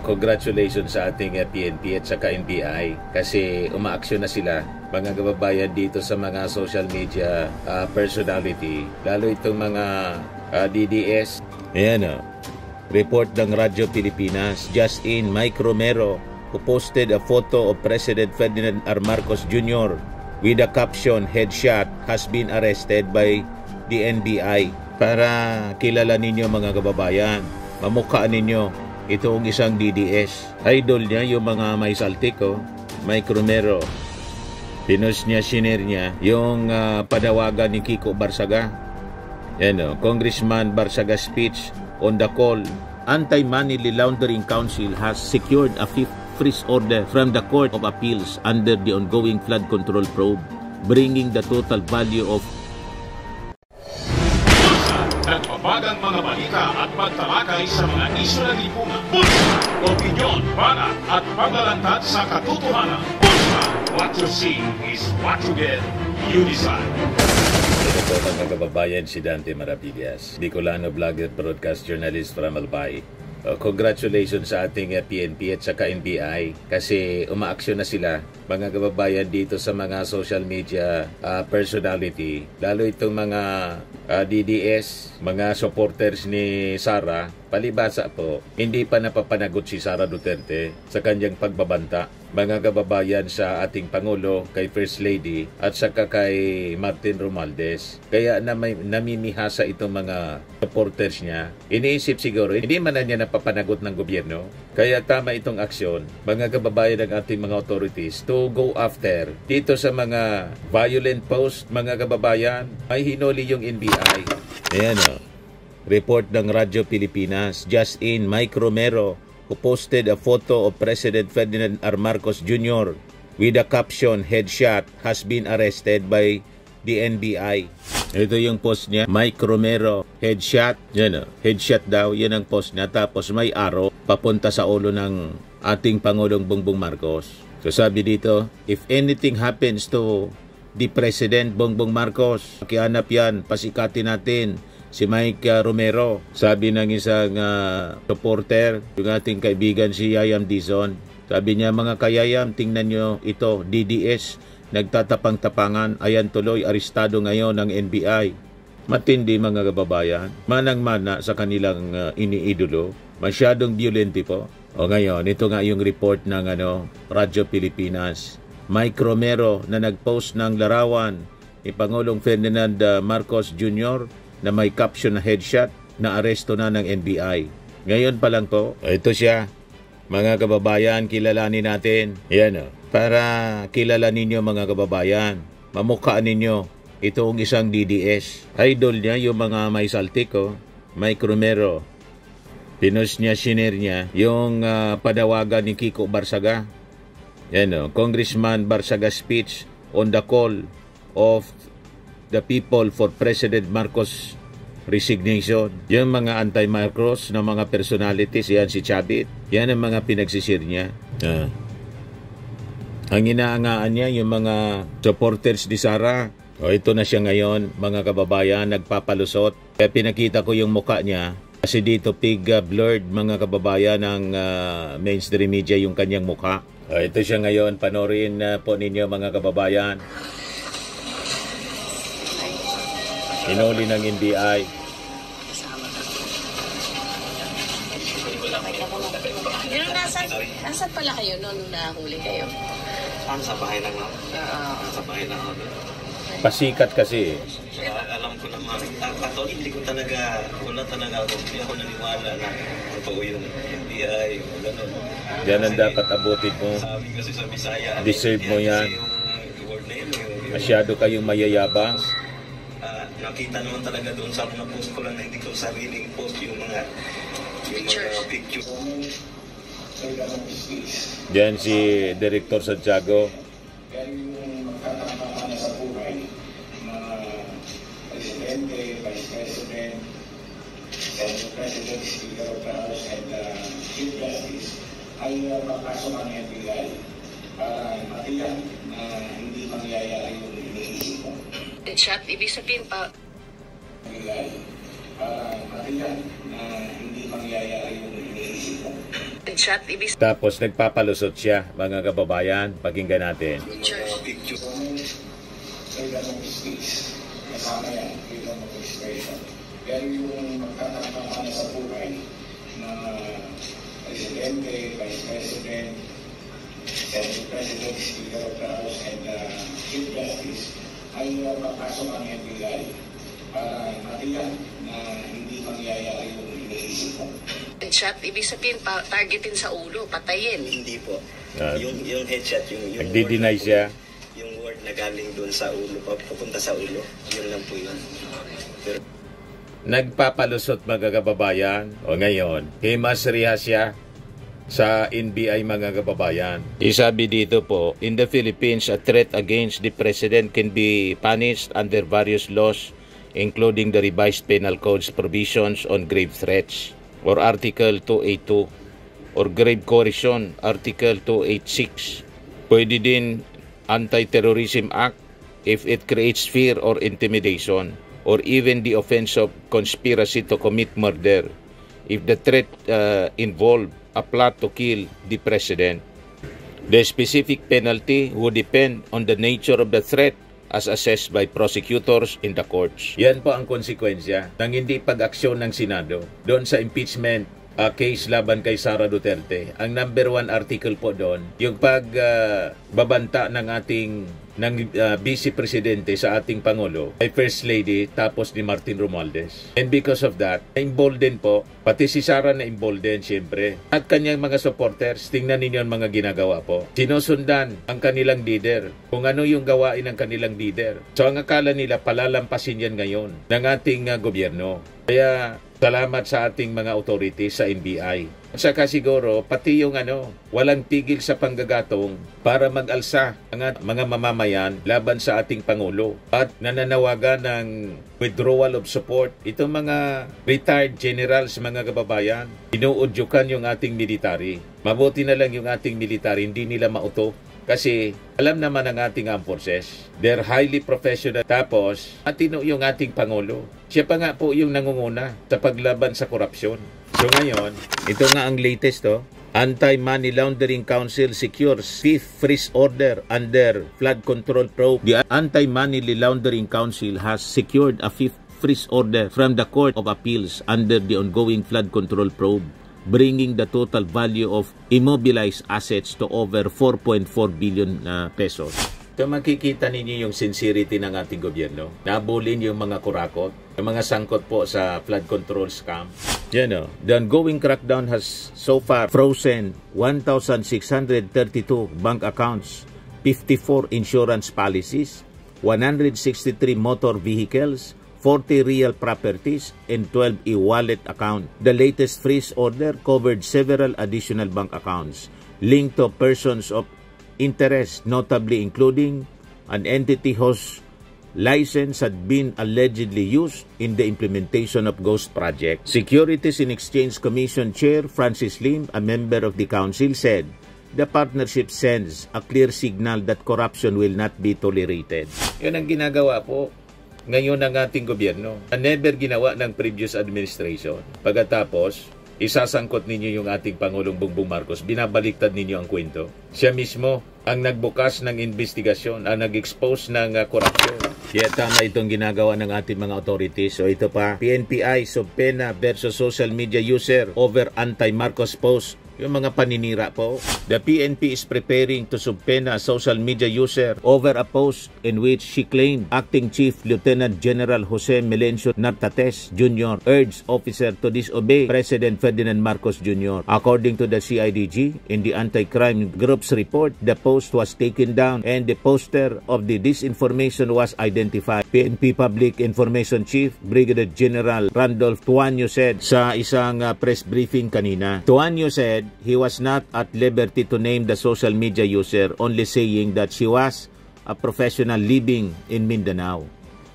Congratulations sa ating PNP at saka NBI kasi umaaksyon na sila mga kababayan dito sa mga social media personality, lalo itong mga DDS. Ayan report ng Radyo Pilipinas. Just in, Mike Romero, who posted a photo of President Ferdinand R. Marcos Jr. with the caption, "Headshot," has been arrested by the NBI. Para kilala ninyo mga kababayan, mamukhaan ninyo itong isang DDS. Idol niya yung mga may saltik, Mike Romero. Pinost niya, shiner niya yung panawagan ni Kiko Barsaga. Yan Congressman Barsaga speech on the call. Anti-Money Laundering Council has secured a fifth freeze order from the Court of Appeals under the ongoing flood control probe, bringing the total value of nagpapagang mga balita at pagtalakay sa mga isyu ng lipunan. Pulsa, opinyon, banat at paglalantad sa katotohanan. Pulsa, what you see is what you get. You decide. Ito po mga kababayan, si Dante Maravillas, Bicolano vlogger, broadcast journalist from Albay. Congratulations sa ating PNP at saka NBI kasi umaaksyon na sila mga kababayan dito sa mga social media personality, lalo itong mga DDS, mga supporters ni Sara. Palibasa po, hindi pa napapanagot si Sara Duterte sa kanyang pagbabanta mga kababayan sa ating Pangulo, kay First Lady at saka kay Martin Romualdez. Kaya namimihasa itong mga supporters niya. Iniisip siguro, hindi man na niya napapanagot ng gobyerno. Kaya tama itong aksyon, mga kababayan ng ating mga authorities to go after dito sa mga violent post, mga kababayan. May hinuli yung NBI. Ayan report ng Radyo Pilipinas. Just in, Mike Romero, who posted a photo of President Ferdinand R. Marcos Jr. with the caption, "Headshot," has been arrested by the NBI. Ito yung post niya, Mike Romero, headshot. Yan headshot daw, yan ang post niya. Tapos may arrow papunta sa ulo ng ating Pangulong Bongbong Marcos. So sabi dito, if anything happens to the President Bongbong Marcos, pakihanap yan, pasikatin natin si Mike Romero. Sabi ng isang supporter, yung ating kaibigan si Yayam Dizon. Sabi niya, mga kayayam, tingnan nyo ito, DDS, nagtatapang-tapangan, ayan tuloy, arestado ngayon ng NBI. Matindi mga kababayan, manang-mana sa kanilang iniidolo, masyadong violente po. O ngayon, ito nga yung report ng Radyo Pilipinas. Mike Romero na nagpost ng larawan ni Pangulong Ferdinand Marcos Jr. na may caption na headshot, na aresto na ng NBI. Ngayon pa lang po, ito siya. Mga kababayan, kilalanin natin. Yan para kilala ninyo mga kababayan, mamukhaan ninyo itong isang DDS. Idol niya yung mga may saltik, Mike Romero. Pinost niya, shiner niya yung panawagan ni Kiko Barsaga. Yan Congressman Barsaga speech on the call of the people for President Marcos resignation. Yung mga anti-Marcos na mga personalities, yan si Chavit, yan ang mga pinagsisir niya. Ang inaangaan niya yung mga supporters ni Sara. Ito na siya ngayon, mga kababayan, nagpapalusot. Kaya pinakita ko yung muka niya kasi dito blurred mga kababayan ng mainstream media yung kanyang muka. Ito siya ngayon, panorin po ninyo mga kababayan. Hinuli ng NBI. Nasaan pala kayo nung nahuli kayo? Sa bahay lang ako. Sa bahay lang ako. Pasikat kasi. Alam ko naman, actually hindi ko talaga, wala talaga ako, hindi ako naniwala na totoo yung NBI o gano'n. Yan ang dapat abutin mo. Sabi kasi sa Bisaya, deserve mo yan. Masyado kayong mayayabang. Nakita naman talaga doon sa mga post ko lang na hindi ko sariling post yung mga picture. Diyan si Director Santiago. Sa buhay, mga Presidente, Vice President, Senate President, Speaker of the House, and Chief Justice ay makaso ng NBI para matiyak na hindi mangyayari yung iniisip mo. Headshot, ibig sabihin pa. NBI para matiyak na hindi mangyayari yung iniisip mo. Chat, ibig Tapos nagpapalusot siya, mga kababayan. Pakinggan natin. Picture. Freedom of speech. Kasama yan, freedom of expression. Pero yung magtatakama na sa buhay na Presidente, Vice President, Senate President, Speaker of the House, and Chief Justice ay papasok ang NBI para matiyan na hindi mangyayari yung iniisip mo. Chat, ibig sabihin, targetin sa ulo, patayin. Hindi po. Yung headshot, yung Nagdi-deny siya. Yung word na galing doon sa ulo, papunta sa ulo, yun lang po yun. Pero Nagpapalusot, mga kababayan. O ngayon, kay Mas Rihasya sa NBI, mga kababayan. Isabi dito po, in the Philippines, a threat against the President can be punished under various laws, including the revised penal code's provisions on grave threats, or Article 282, or grave coercion, Article 286. Pwede din Anti-Terrorism Act if it creates fear or intimidation, or even the offense of conspiracy to commit murder if the threat involved a plot to kill the President. The specific penalty would depend on the nature of the threat as assessed by prosecutors in the courts. Yan po ang konsekwensya ng hindi pag-aksyon ng Senado doon sa impeachment case laban kay Sara Duterte. Ang number 1 article po doon, yung pagbabanta ng ating Vice Presidente sa ating Pangulo ay First Lady tapos ni Martin Romualdez. And because of that, na-embolden po, pati si Sara na-embolden siyempre. At kanyang mga supporters, tingnan ninyo ang mga ginagawa po. Sinusundan ang kanilang leader, kung ano yung gawain ng kanilang leader. So ang akala nila, palalampasin yan ngayon ng ating gobyerno. Kaya salamat sa ating mga authorities sa NBI. At saka siguro, pati yung walang tigil sa panggagatong para mag-alsa ang mga mamamayan laban sa ating Pangulo. At nananawagan ng withdrawal of support. Itong mga retired generals, mga kababayan, inuudyukan yung ating military. Mabuti na lang yung ating military, hindi nila mauto. Kasi alam naman ng ating armed forces, they're highly professional. Tapos, matino yung ating Pangulo. Siya pa nga po yung nangunguna sa paglaban sa korupsyon. So ngayon, ito nga ang latest Anti-Money Laundering Council secures 5th freeze order under flood control probe. The Anti-Money Laundering Council has secured a 5th freeze order from the Court of Appeals under the ongoing flood control probe, bringing the total value of immobilized assets to over 4.4 billion pesos. So makikita ninyo yung sincerity ng ating gobyerno. Nabulin yung mga kurakot, yung mga sangkot po sa flood control scam. The ongoing crackdown has so far frozen 1,632 bank accounts, 54 insurance policies, 163 motor vehicles, 40 real properties, and 12 e-wallet accounts. The latest freeze order covered several additional bank accounts linked to persons of interest, notably including an entity whose license had been allegedly used in the implementation of Ghost Project. Securities and Exchange Commission Chair Francis Lim, a member of the council, said the partnership sends a clear signal that corruption will not be tolerated. Yun ang ginagawa po ngayon ng ating gobyerno na never ginawa ng previous administration. Pagkatapos, isasangkot ninyo yung ating Pangulong Bongbong Marcos, binabaliktad ninyo ang kwento. Siya mismo ang nagbukas ng investigasyon, ang nag-expose ng korupsyon. Kaya tama itong ginagawa ng ating mga authorities. So ito pa, PNPI subpena versus social media user over anti-Marcos post. Yung mga paninira po. The PNP is preparing to subpoena a social media user over a post in which she claimed Acting Chief Lieutenant General Jose Melencio Nartates Jr. urged officer to disobey President Ferdinand Marcos Jr. According to the CIDG, in the anti-crime group's report, the post was taken down and the poster of the disinformation was identified. PNP Public Information Chief Brigadier General Randolph Tuanyo said sa isang press briefing kanina. Tuanyo said he was not at liberty to name the social media user, only saying that she was a professional living in Mindanao.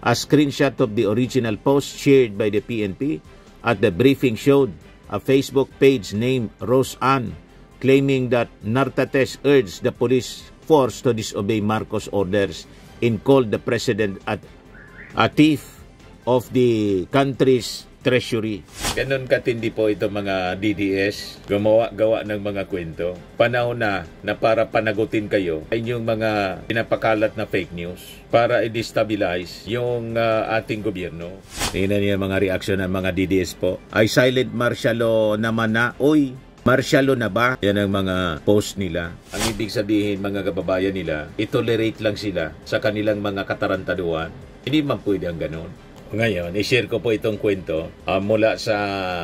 A screenshot of the original post shared by the PNP at the briefing showed a Facebook page named Rose Ann claiming that Nartates urged the police force to disobey Marcos' orders and called the president a thief of the country's Treasury. Ganon katindi po itong mga DDS, gawa ng mga kwento. Panahon na para panagutin kayo ay yung mga pinapakalat na fake news para i-destabilize yung ating gobyerno. Tingnan niyo mga reaksyon ng mga DDS po. Ay silent martial law naman na, oy, martial law na ba? Yan ang mga post nila. Ang ibig sabihin mga kababayan nila, itolerate lang sila sa kanilang mga katarantaduhan. Hindi man pwede ang ganon. Ngayon, i-share ko po itong kwento mula sa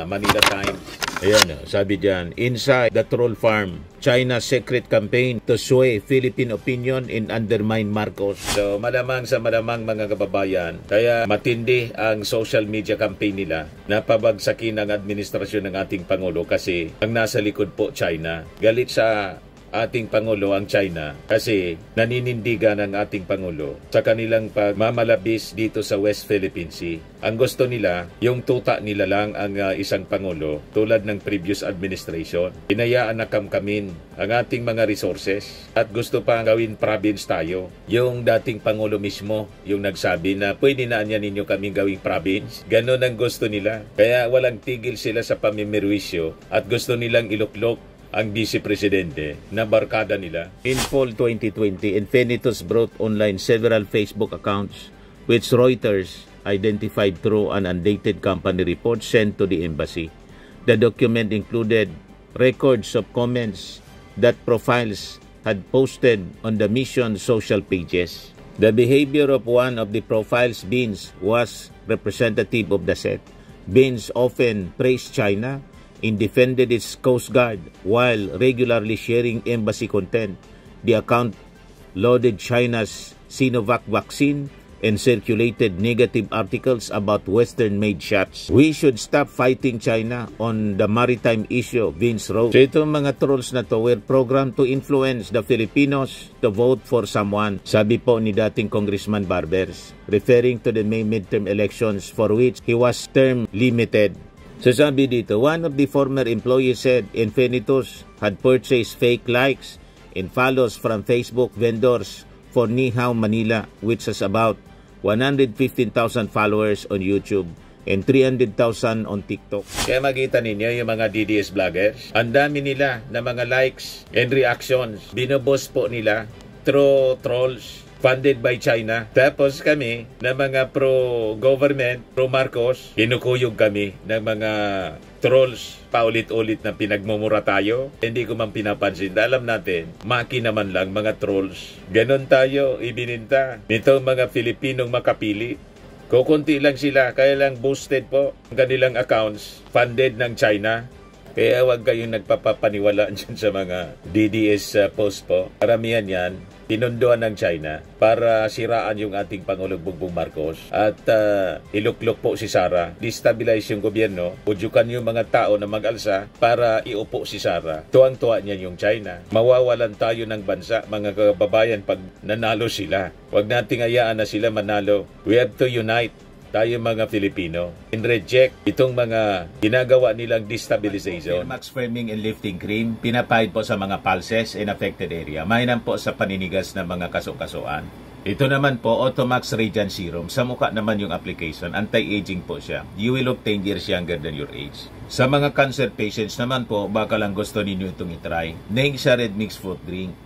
Manila Times. Ayan, sabi diyan, inside the troll farm, China's secret campaign to sway Philippine opinion and undermine Marcos. So, malamang sa malamang mga kababayan, kaya matindi ang social media campaign nila na pabagsakin ang administrasyon ng ating Pangulo kasi ang nasa likod po China. Galit sa ating Pangulo ang China kasi naninindigan ang ating Pangulo sa kanilang pagmamalabis dito sa West Philippine Sea. Ang gusto nila, yung tuta nila lang ang isang Pangulo tulad ng previous administration. Hinayaan na kamkamin ang ating mga resources at gusto pa gawin province tayo. Yung dating Pangulo mismo yung nagsabi na pwede na niya ninyo kaming gawing province. Ganon ang gusto nila. Kaya walang tigil sila sa pamimirwisyo at gusto nilang iluklok ang Vice Presidente na barkada nila. In fall 2020, Infinitus brought online several Facebook accounts which Reuters identified through an undated company report sent to the embassy. The document included records of comments that profiles had posted on the mission's social pages. The behavior of one of the profiles, Beans, was representative of the set. Beans often praised China and defended its Coast Guard while regularly sharing embassy content. The account lauded China's Sinovac vaccine and circulated negative articles about Western-made shots. We should stop fighting China on the maritime issue, Vince wrote. So itong mga trolls na to were programmed to influence the Filipinos to vote for someone, sabi po ni dating Congressman Barbers, referring to the May midterm elections for which he was term limited. So sabi dito, one of the former employees said Infinitus had purchased fake likes and follows from Facebook vendors for Ni Hao Manila, which has about 115,000 followers on YouTube and 300,000 on TikTok. Kaya makita ninyo yung mga DDS vloggers, ang dami nila na mga likes and reactions. Binobos po nila through trolls funded by China. Tapos kami na mga pro-government, pro-Marcos, kinukuyog kami ng mga trolls paulit-ulit na pinagmumura tayo. Hindi ko man pinapansin. Alam natin, maki naman lang mga trolls. Ganon tayo ibininta nitong mga Filipinong makapili. Kukunti lang sila, kaya lang boosted po ang kanilang accounts funded ng China. Kaya huwag kayong nagpapapaniwala dyan sa mga DDS post po. Karamihan yan, pinunduan ng China para siraan yung ating Pangulong Bongbong Marcos at iluklok po si Sara, destabilize yung gobyerno, udyukan yung mga tao na mag-alsa para iupo si Sara. Tuwang-tuwa niya yung China. Mawawalan tayo ng bansa, mga kababayan, pag nanalo sila. Huwag nating hayaan na sila manalo. We have to unite. Tayo mga Filipino and reject itong mga ginagawa nilang destabilization. Max Firming and Lifting Cream, pinapahid po sa mga pulses in affected area. Mainam po sa paninigas ng mga kaso-kasuan. Ito naman po, Automax Radiant Serum. Sa mukha naman yung application, anti-aging po siya. You will look 10 years younger than your age. Sa mga cancer patients naman po, baka lang gusto ninyo itong itry. Neng siya red mixed fruit drink.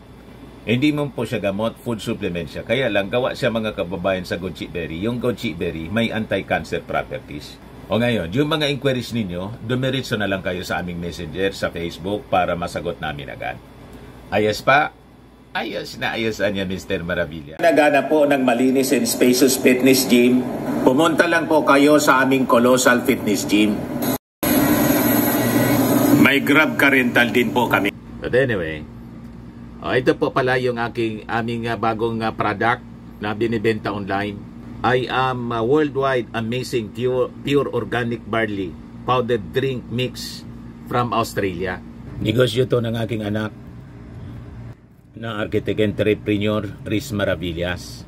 Hindi mo po siya gamot, food supplement siya. Kaya lang, gawa siya mga kababayan sa goji berry. Yung goji berry may anti-cancer properties. O ngayon, yung mga inquiries ninyo, dumiritso na lang kayo sa aming messenger sa Facebook para masagot namin agad. Ayos pa? Ayos na ayos niya, Mr. Maravilla. Nagana po ng malinis and spacious fitness gym. Pumunta lang po kayo sa aming Colossal Fitness Gym. May Grab car rental din po kami. But anyway, ito po pala yung aming bagong product na binibenta online. I am worldwide amazing pure organic barley powdered drink mix from Australia. Negosyo to ng aking anak na architect entrepreneur Riz Maravillas.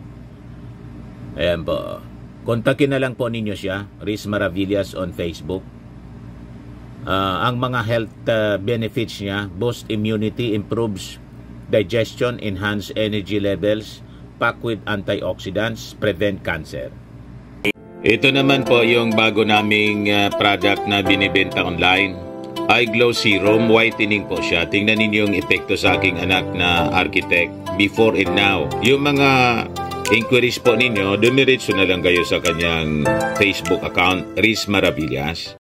Ayan po. Kontakin na lang po ninyo siya, Riz Maravillas on Facebook. Ang mga health benefits niya, boost immunity, improves digestion, enhance energy levels, packed with antioxidants, prevent cancer. Ito naman po yung bago naming product na binibenta online. Eye Glow Serum, whitening po siya. Tingnan ninyo yung epekto sa aking anak na architect before and now. Yung mga inquiries po ninyo, dumiretso na lang kayo sa kanyang Facebook account, Riz Maravillas.